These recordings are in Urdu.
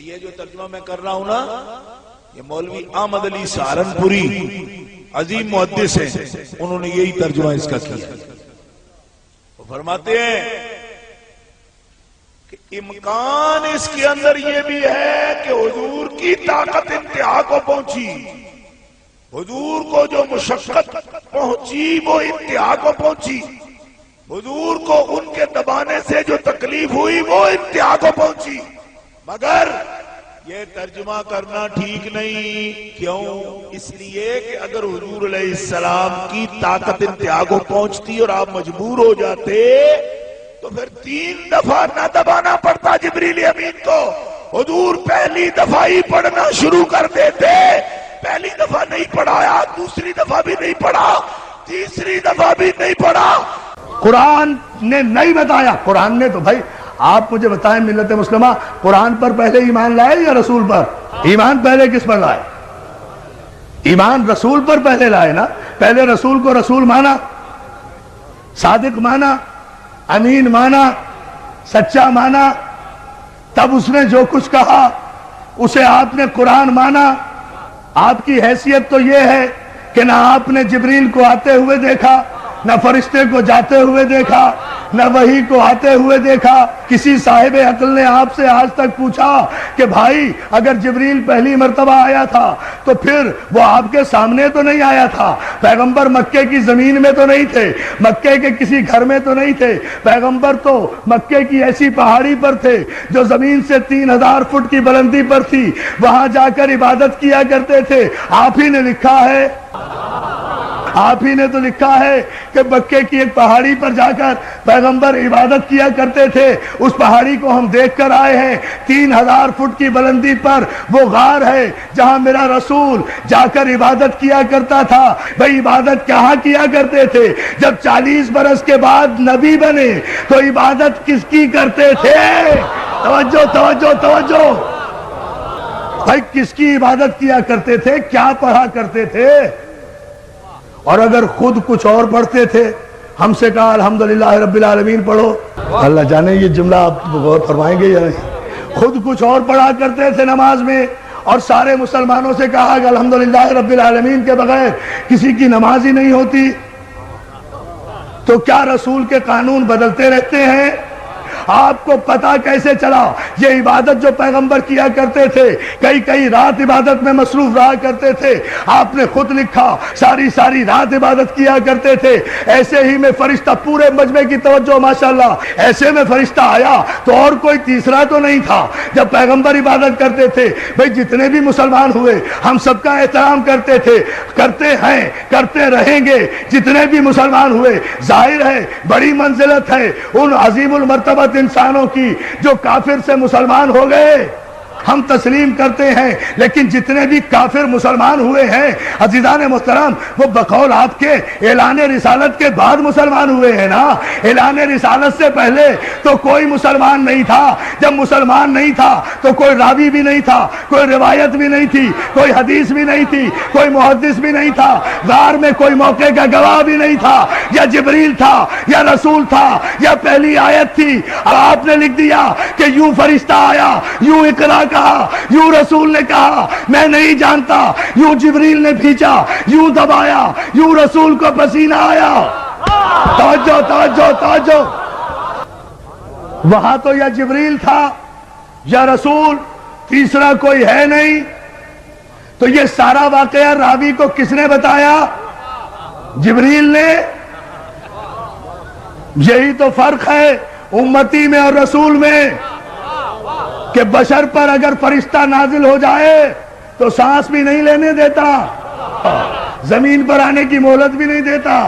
یہ جو ترجمہ میں کر رہا ہوں نا، یہ مولوی احمد علی سہارنپوری عظیم محدث ہیں، انہوں نے یہی ترجمہ اس کا کیا۔ وہ فرماتے ہیں کہ امکان اس کے اندر یہ بھی ہے کہ حضور کی طاقت انتہا کو پہنچی، حضور کو جو مشقت پہنچی وہ انتہا کو پہنچی، حضور کو ان کے دبانے سے جو تکلیف ہوئی وہ انتہا کو پہنچی، مگر یہ ترجمہ کرنا ٹھیک نہیں۔ کیوں؟ اس لیے کہ اگر حضور علیہ السلام کی طاقت انتہا کو پہنچتی اور آپ مجبور ہو جاتے تو پھر 3 دفعہ نہ دبانا پڑتا جبریل امین کو، حضور پہلی دفعہ ہی پڑھنا شروع کر دیتے، پہلی دفعہ نہیں پڑھایا، دوسری دفعہ بھی نہیں پڑھا، تیسری دفعہ بھی نہیں پڑھا۔ قرآن نے نہیں بتایا، قرآن نے تو بھائی آپ مجھے بتائیں ملت مسلمہ قرآن پر پہلے ایمان لائے یا رسول پر؟ ایمان پہلے کس پر لائے؟ ایمان رسول پر پہلے لائے نا، پہلے رسول کو رسول مانا، صادق مانا، امین مانا، سچا مانا، تب اس نے جو کچھ کہا اسے آپ نے قرآن مانا۔ آپ کی حیثیت تو یہ ہے کہ نہ آپ نے جبریل کو آتے ہوئے دیکھا، نہ فرشتے کو جاتے ہوئے دیکھا، نہ وحی کو آتے ہوئے دیکھا۔ کسی صاحب عقل نے آپ سے آج تک پوچھا کہ بھائی اگر جبریل پہلی مرتبہ آیا تھا تو پھر وہ آپ کے سامنے تو نہیں آیا تھا؟ پیغمبر مکے کی زمین میں تو نہیں تھے، مکے کے کسی گھر میں تو نہیں تھے، پیغمبر تو مکے کی ایسی پہاڑی پر تھے جو زمین سے 3000 فٹ کی بلندی پر تھی، وہاں جا کر عبادت کیا کرتے تھے۔ آپ ہی نے لکھا ہے، آپ ہی نے تو لکھا ہے کہ مکے کی ایک پہاڑی پر جا کر پیغمبر عبادت کیا کرتے تھے، اس پہاڑی کو ہم دیکھ کر آئے ہیں، 3000 فٹ کی بلندی پر وہ غار ہے جہاں میرا رسول جا کر عبادت کیا کرتا تھا۔ بھئی عبادت کہاں کیا کرتے تھے؟ جب 40 برس کے بعد نبی بنے تو عبادت کس کی کرتے تھے؟ توجہ توجہ توجہ، بھائی کس کی عبادت کیا کرتے تھے؟ کیا پڑھا کرتے تھے؟ اور اگر خود کچھ اور پڑھتے تھے، ہم سے کہا الحمدللہ رب العالمین پڑھو، اللہ جانے یہ جملہ آپ غور فرمائیں گے یا نہیں؟ خود کچھ اور پڑھا کرتے تھے نماز میں، اور سارے مسلمانوں سے کہا کہ الحمدللہ رب العالمین کے بغیر کسی کی نماز ہی نہیں ہوتی، تو کیا رسول کے قانون بدلتے رہتے ہیں؟ آپ کو پتا کیسے چلا؟ یہ عبادت جو پیغمبر کیا کرتے تھے، کئی رات عبادت میں مصروف رہا کرتے تھے، آپ نے خود لکھا ساری رات عبادت کیا کرتے تھے۔ ایسے ہی میں فرشتہ، پورے مجمع کی توجہ ماشاءاللہ، ایسے میں فرشتہ آیا تو اور کوئی تیسرا تو نہیں تھا۔ جب پیغمبر عبادت کرتے تھے، بھئی جتنے بھی مسلمان ہوئے ہم سب کا احترام کرتے تھے، کرتے ہیں، کرتے رہیں گے۔ جتنے بھی مسلمان ہوئے، ظاہر ہے بڑی منزلت ہے ان عظیم المرتبہ انسانوں کی جو کافر سے مسلمان ہو گئے، ہم تسلیم کرتے ہیں، لیکن جتنے بھی کافر مسلمان ہوئے ہیں عزیزان محترم، وہ بقول آپ کے اعلان رسالت کے بعد مسلمان ہوئے ہیں نا۔ اعلان رسالت سے پہلے تو کوئی مسلمان نہیں تھا۔ جب مسلمان نہیں تھا تو کوئی راوی بھی نہیں تھا، کوئی روایت بھی نہیں تھی، کوئی حدیث بھی نہیں تھی، کوئی محدث بھی نہیں تھا، غار میں کوئی موقع کا گواہ بھی نہیں تھا، یا جبریل تھا یا رسول تھا یا پہلی آیت تھی۔ اب آپ نے لکھ دیا کہ یوں فرشتہ آیا، یوں اقرا کہا، یوں رسول نے کہا، میں نہیں جانتا، یوں جبریل نے بھیجا، یوں دبایا، یوں رسول کو پسینہ آیا۔ توجہ توجہ توجہ، وہاں تو یا جبریل تھا یا رسول، تیسرا کوئی ہے نہیں۔ تو یہ سارا واقعہ راوی کو کس نے بتایا؟ جبریل نے۔ یہی تو فرق ہے امتی میں اور رسول میں، کہ بشر پر اگر فرشتہ نازل ہو جائے تو سانس بھی نہیں لینے دیتا، زمین پر آنے کی مہلت بھی نہیں دیتا،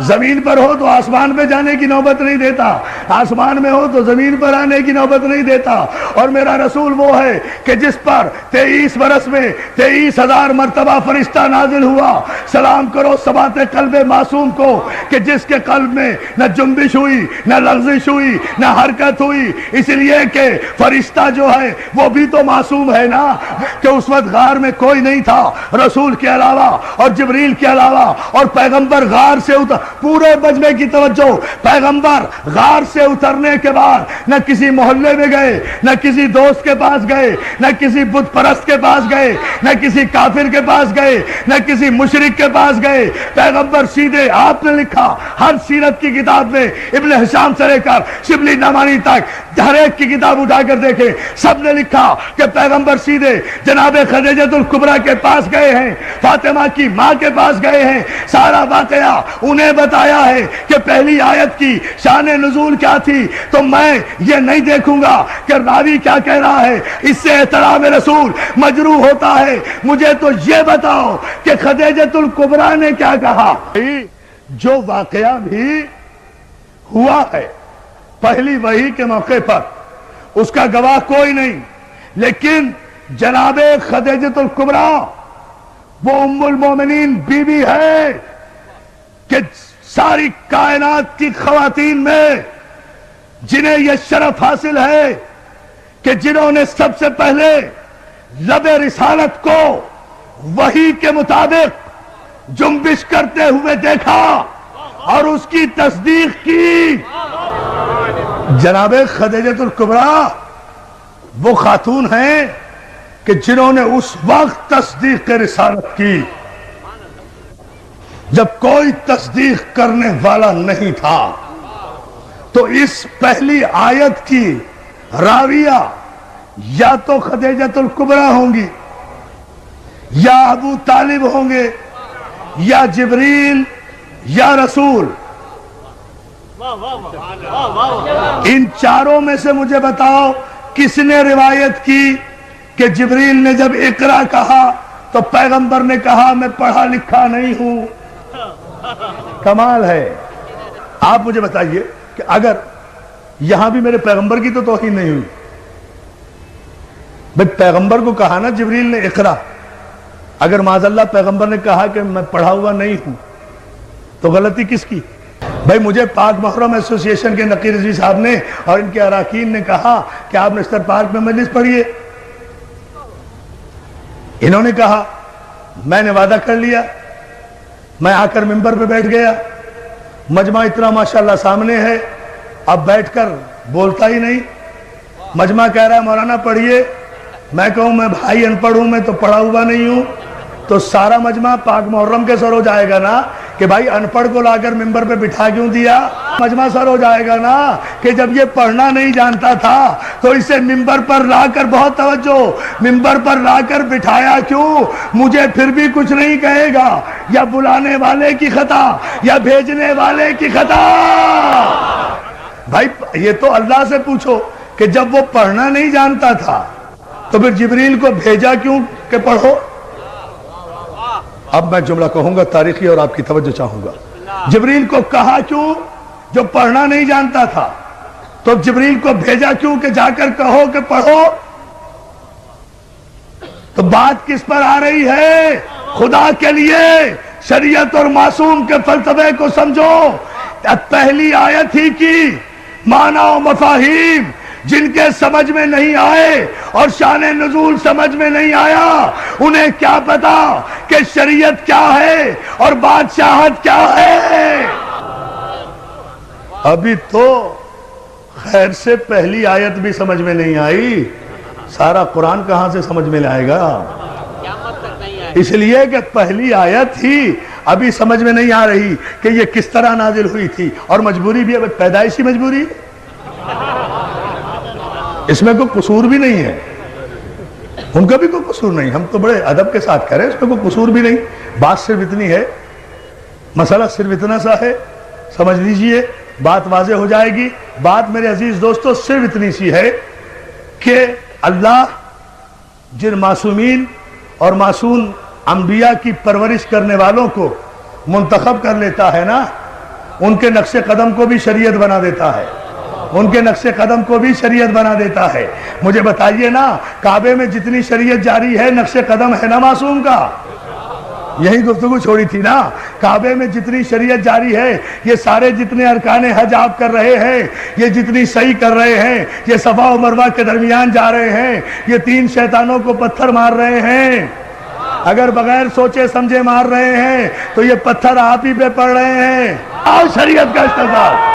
زمین پر ہو تو آسمان پہ جانے کی نوبت نہیں دیتا، آسمان میں ہو تو زمین پر آنے کی نوبت نہیں دیتا۔ اور میرا رسول وہ ہے کہ جس پر 23 برس میں 23,000 مرتبہ فرشتہ نازل ہوا۔ سلام کرو ثبات قلب معصوم کو کہ جس کے قلب میں نہ جنبش ہوئی، نہ لغزش ہوئی، نہ حرکت ہوئی، اس لیے کہ فرشتہ جو ہے وہ بھی تو معصوم ہے نا، کہ اس وقت غار میں کوئی نہیں تھا رسول کے علاوہ اور جبریل کے علاوہ، اور پیغمبر غار سے پورے مجمع کی توجہ، پیغمبر غار سے اترنے کے بعد نہ کسی محلے میں گئے، نہ کسی دوست کے پاس گئے، نہ کسی بت پرست کے پاس گئے، نہ کسی کافر کے پاس گئے، نہ کسی مشرک کے پاس گئے۔ پیغمبر سیدھے، آپ نے لکھا ہر سیرت کی کتاب میں، ابن ہشام سے لے کر شبلی نعمانی تک ہر ایک کی کتاب اٹھا کر دیکھیں، سب نے لکھا کہ پیغمبر سیدھے جناب خدیجہ الکبریٰ کے پاس گئے ہیں، فاطمہ کی ماں کے پاس گئے ہیں، سارا واقعہ انہیں بتایا ہے کہ پہلی آیت کی شان نزول کیا تھی۔ تو میں یہ نہیں دیکھوں گا کہ راوی کیا کہہ رہا ہے، اس سے احترام رسول مجروح ہوتا ہے۔ مجھے تو یہ بتاؤ کہ خدیجہ الکبریٰ نے کیا کہا۔ جو واقعہ بھی ہوا ہے پہلی وحی کے موقع پر، اس کا گواہ کوئی نہیں، لیکن جناب خدیجہ الکبریٰ وہ ام المومنین بی بی ہے کہ ساری کائنات کی خواتین میں جنہیں یہ شرف حاصل ہے کہ جنہوں نے سب سے پہلے لب رسالت کو وحی کے مطابق جنبش کرتے ہوئے دیکھا اور اس کی تصدیق کی۔ جناب خدیجہ الکبریٰ وہ خاتون ہیں کہ جنہوں نے اس وقت تصدیق رسالت کی جب کوئی تصدیق کرنے والا نہیں تھا۔ تو اس پہلی آیت کی راویہ یا تو خدیجہ الکبریٰ ہوں گی، یا ابو طالب ہوں گے، یا جبریل، یا رسول۔ ان چاروں میں سے مجھے بتاؤ کس نے روایت کی کہ جبریل نے جب اقرا کہا تو پیغمبر نے کہا میں پڑھا لکھا نہیں ہوں؟ کمال ہے۔ آپ مجھے بتائیے کہ اگر یہاں بھی میرے پیغمبر کی تو توہین نہیں ہوئی، بھئی پیغمبر کو کہا نا جبریل نے اقرا، اگر معاذ اللہ پیغمبر نے کہا کہ میں پڑھا ہوا نہیں ہوں تو غلطی کس کی؟ بھئی مجھے پاک محرم ایسوسی ایشن کے نقی رضوی صاحب نے اور ان کے اراکین نے کہا کہ آپ نشتر پارک میں مجلس پڑھیے، انہوں نے کہا میں نے وعدہ کر لیا، میں آ کر ممبر پہ بیٹھ گیا، مجمع اتنا ماشاءاللہ سامنے ہے، اب بیٹھ کر بولتا ہی نہیں، مجمع کہہ رہا ہے مولانا پڑھیے، میں کہوں میں بھائی ان پڑھ ہوں، میں تو پڑھا ہوا نہیں ہوں، تو سارا مجمع پاک محرم کے سر ہو جائے گا نا کہ بھائی ان پڑھ کو لا کر ممبر پہ بٹھا کیوں دیا؟ مجمع سر ہو جائے گا نا کہ جب یہ پڑھنا نہیں جانتا تھا تو اسے ممبر پر لا کر، بہت توجہ، ممبر پر لا کر بٹھایا کیوں؟ مجھے پھر بھی کچھ نہیں کہے گا، یا بلانے والے کی خطا یا بھیجنے والے کی خطا۔ بھائی یہ تو اللہ سے پوچھو کہ جب وہ پڑھنا نہیں جانتا تھا تو پھر جبریل کو بھیجا کیوں کہ پڑھو؟ اب میں جملہ کہوں گا تاریخی اور آپ کی توجہ چاہوں گا۔ جبریل کو کہا کیوں؟ جو پڑھنا نہیں جانتا تھا، تو جبریل کو بھیجا کیوں کہ جا کر کہو کہ پڑھو؟ تو بات کس پر آ رہی ہے؟ خدا کے لیے شریعت اور معصوم کے فلسفے کو سمجھو۔ پہلی آیت ہی کی معنی و مفاہیم جن کے سمجھ میں نہیں آئے اور شان نزول سمجھ میں نہیں آیا، انہیں کیا پتا کہ شریعت کیا ہے اور بادشاہت کیا ہے؟ ابھی تو خیر سے پہلی آیت بھی سمجھ میں نہیں آئی، سارا قرآن کہاں سے سمجھ میں لائے گا؟ اس لیے کہ پہلی آیت ہی ابھی سمجھ میں نہیں آ رہی کہ یہ کس طرح نازل ہوئی تھی، اور مجبوری بھی ہے، پیدائشی مجبوری، اس میں کوئی قصور بھی نہیں ہے، ان کا بھی کوئی قصور نہیں، ہم تو بڑے ادب کے ساتھ کہہ رہے ہیں اس میں کوئی قصور بھی نہیں۔ بات صرف اتنی ہے، مسئلہ صرف اتنا سا ہے، سمجھ لیجئے، بات واضح ہو جائے گی۔ بات میرے عزیز دوستو صرف اتنی سی ہے کہ اللہ جن معصومین اور معصوم انبیاء کی پرورش کرنے والوں کو منتخب کر لیتا ہے نا، ان کے نقش قدم کو بھی شریعت بنا دیتا ہے، ان کے نقش قدم کو بھی شریعت بنا دیتا ہے۔ مجھے بتائیے نا، کعبے میں جتنی شریعت جاری ہے نقش قدم ہے نا معصوم کا؟ یہی گفتگو چھوڑی تھی نا، کعبے میں جتنی شریعت جاری ہے، یہ سارے جتنے ارکان حج آپ کر رہے ہیں، یہ جتنی صحیح کر رہے ہیں، یہ صفا و مروہ کے درمیان جا رہے ہیں، یہ 3 شیطانوں کو پتھر مار رہے ہیں، اگر بغیر سوچے سمجھے مار رہے ہیں تو یہ پتھر آپ ہی پہ پڑ رہے ہیں۔ اور شریعت کا استحصال